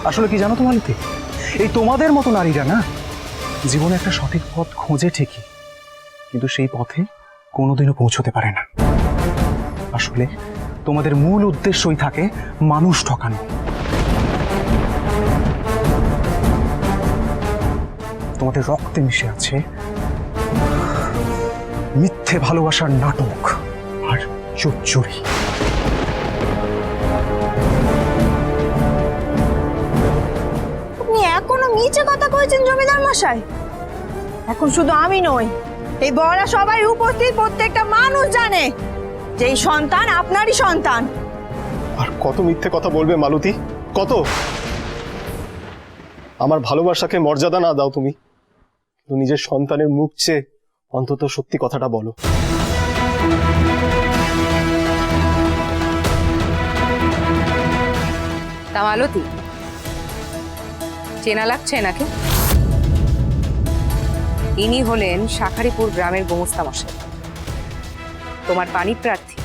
আসলে কি জানো তো মালতী, এই তোমাদের মতো নারীরা না জীবনে একটা সঠিক পথ খোঁজে ঠিকই, কিন্তু সেই পথে কোনোদিনও পৌঁছতে পারে না। আসলে তোমাদের মূল উদ্দেশ্যই থাকে মানুষ ঠকানো। তোমাদের রক্তে মিশে আছে মিথ্যে ভালোবাসার নাটক আর চুরি। আপনি এখনো মিছে কথা কইছেন জমিদার মশাই? এখন শুধু আমি নই, এই বড়া সবাই উপস্থিত প্রত্যেকটা মানুষ জানে যে এই সন্তান আপনারই সন্তান। আর কত মিথ্যে কথা বলবে মালতী, কত? আমার ভালোবাসাকে মর্যাদা না দাও তুমি, কিন্তু নিজের সন্তানের মুখ চেয়ে অন্তত সত্যি কথাটা বলো। তা মালতী, চেনা লাগছে নাকি? ইনি হলেন শাখারিপুর গ্রামের গোমস্তামশাই, তোমার পানি প্রার্থী।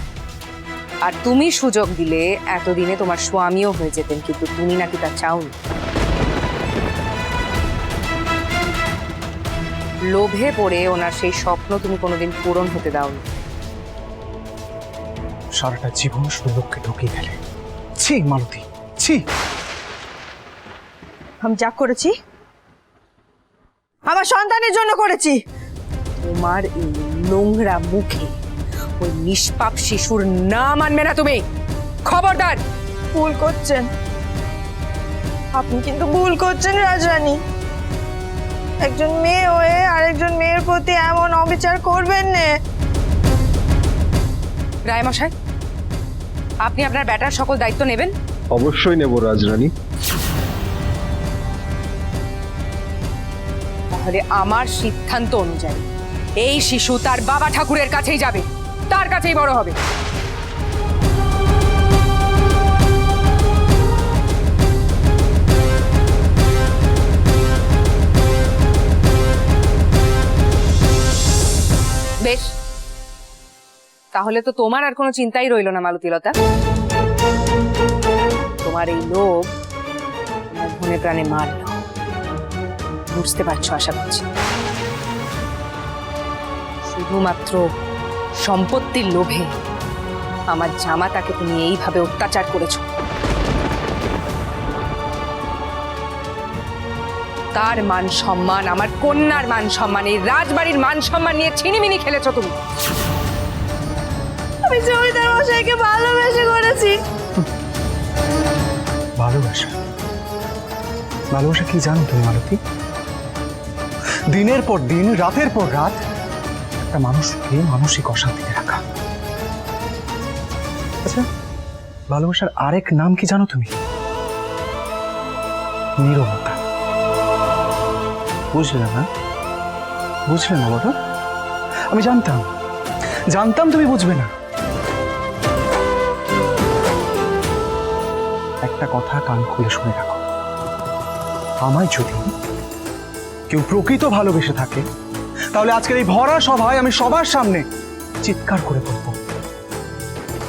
আর তুমি সুযোগ দিলে এতদিনে তোমার স্বামীও হয়ে যেতেন, কিন্তু তুমি নাকি তা চাওনি। লোভে পড়ে ওনার সেই স্বপ্ন তুমি কোনোদিন পূরণ হতে দাওনি। সারাটা জীবন শুধু লোককে ঢুকিয়ে গেলে। ছি মালতী, ছি। আমি যা করেছি আমার সন্তানের জন্য করেছি। তোমার এই নোংরা মুখে ওই নিষ্পাপ শিশুর নাম আনবে না তুমি, খবরদার। ভুল করছেন আপনি, কিন্তু ভুল করছেন রাজরানী। একজন মেয়ে হয়ে আরেকজন মেয়ের প্রতি এমন অবিচার করবেন না। রায়মশাই, আপনি আপনার ব্যাটার সকল দায়িত্ব নেবেন? অবশ্যই নেব রাজরানী। তাহলে আমার সিদ্ধান্ত অনুযায়ী এই শিশু তার বাবা ঠাকুরের কাছেই যাবে, তার কাছেই বড় হবে। বেশ, তাহলে তো তোমার আর কোনো চিন্তাই রইল না মালতীলতা। তোমার এই লোভ তোমার মনে প্রাণে মারল, বুঝতে পারছো আশা করছি। শুধুমাত্র সম্পত্তির লোভে আমার জামাতাকে তুমি এইভাবে অত্যাচার করেছো। তার মান সম্মান, আমার কন্যার মান সম্মান, এই রাজবাড়ির মান সম্মান নিয়ে ছিনিমিনি খেলেছো তুমি। আমি জমিদার মশাইকে ভালোবেসে করেছি। ভালোবাসা? ভালোবাসা কি জানো তুমি মালতী? দিনের পর দিন, রাতের পর রাত একটা মানুষকে মানসিক অশান্তিতে রাখা। আচ্ছা, ভালোবাসার আরেক নাম কি জানো তুমি? নীরবতা। বুঝলে না? বুঝলে না বলো? আমি জানতাম তুমি বুঝবে না। একটা কথা কান খুলে শুনে রাখো, আমায় যদি কেউ প্রকৃত ভালোবেসে থাকে তাহলে আজকের এই ভরা সভায় আমি সবার সামনে চিৎকার করে বলবো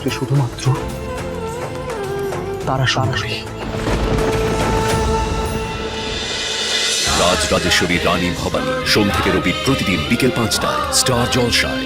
যে শুধুমাত্র তারা সুন্দরী। রাজরাজেশ্বরী রানী ভবানী, সোম থেকে রবি প্রতিদিন বিকেল 5টায় স্টার জলসায়।